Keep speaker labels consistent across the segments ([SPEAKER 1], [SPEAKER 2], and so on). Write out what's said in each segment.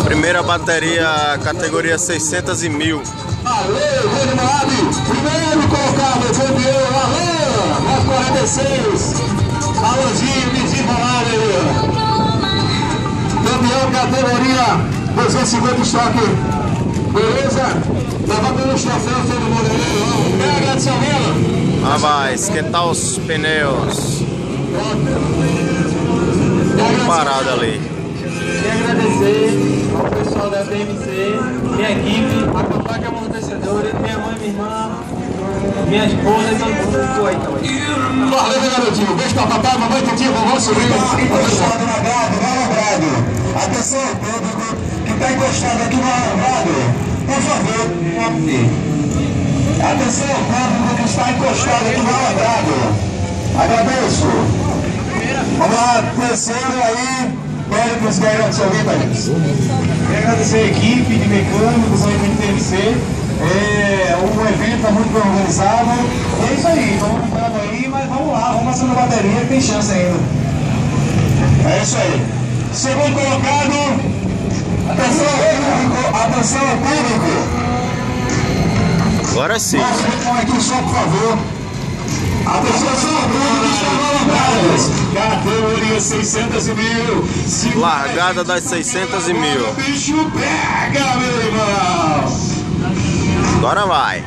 [SPEAKER 1] Primeira bateria, categoria 600 e 1000.
[SPEAKER 2] Valeu, Rony Moab, primeiro colocado, campeão, Alan, na 46. Alanzinho, desenrolado aí. Campeão, categoria 250 estoque. Beleza? Levantando os troféus, todo mundo aí. Pega de Salvela.
[SPEAKER 1] Ah, vai esquentar os pneus. Tudo parado ali.
[SPEAKER 3] Queria agradecer ao pessoal da TMC, minha equipe, a Capaca Amortecedora, minha mãe, minha irmã, minha esposa e todo mundo que ficou aí também.
[SPEAKER 2] Valeu, meu garotinho. Beijo pra papai, mamãe, titia, vovó, sobrinho.
[SPEAKER 4] Encostado no alambrado, no alambrado. Atenção, público que está encostado aqui no alambrado, por favor, atenção, público que está encostado aqui no alambrado. Agradeço. Vamos lá, terceiro aí. Pede para os garotos se ouvir, Thaís.
[SPEAKER 2] Quero agradecer a equipe de mecânicos, a equipe de TMC. O evento está muito bem organizado. E é isso aí, estamos ficando aí, mas vamos lá, vamos passando a bateria que tem chance ainda.
[SPEAKER 4] É isso aí. Segundo colocado, atenção ao público.
[SPEAKER 1] Agora sim.
[SPEAKER 4] Aqui só, por favor. Atenção ao público que está no alambrado.
[SPEAKER 2] Categoria 600 e 1000.
[SPEAKER 1] Largada das 600 e 1000.
[SPEAKER 2] O bicho pega, meu irmão.
[SPEAKER 1] Agora vai.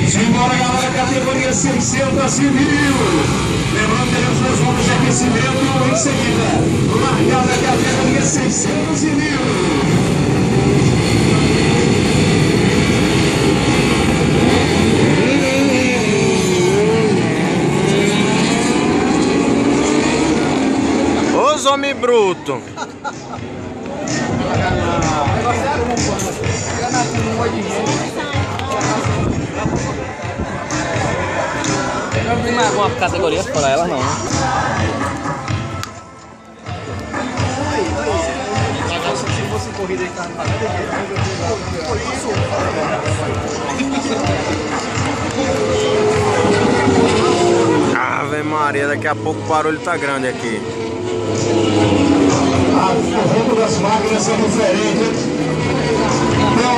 [SPEAKER 2] Simbora, galera, categoria 600 e 1000. Lembrando que teremos 2 voltas de aquecimento em seguida. Largada categoria 600 e 1000.
[SPEAKER 1] Os homem bruto.
[SPEAKER 3] Não tem mais alguma categoria fora ela, não. Se fosse corrida de carro,
[SPEAKER 1] Ave Maria, daqui a pouco o barulho tá grande aqui.
[SPEAKER 2] O ronco das máquinas é diferente. Então,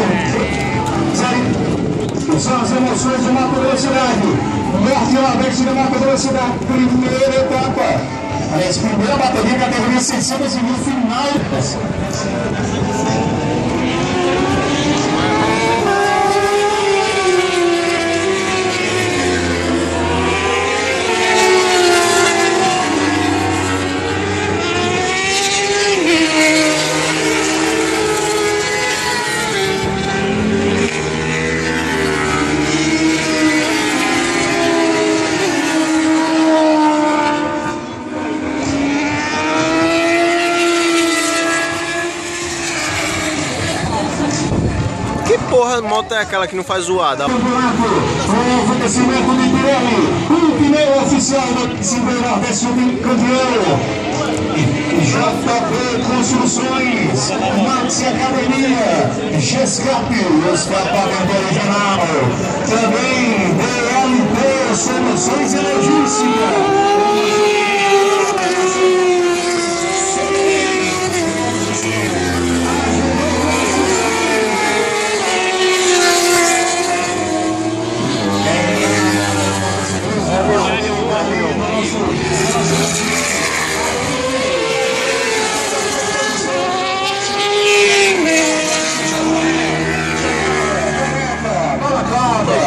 [SPEAKER 2] são as emoções de Mato Velocidade. Norte e Nordeste de Mato Velocidade. Primeira etapa. Aliás, primeira bateria, categoria 600 e 1000 final.
[SPEAKER 1] Que porra de moto é aquela que não faz zoada?
[SPEAKER 2] O oferecimento de Pirelli, o pneu oficial da Assembleia Nordeste campeão. JP Construções, Maxi Academia, GESCAP, escapamento original. Também DLT Soluções e Logística.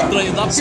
[SPEAKER 3] Estranho, dá pra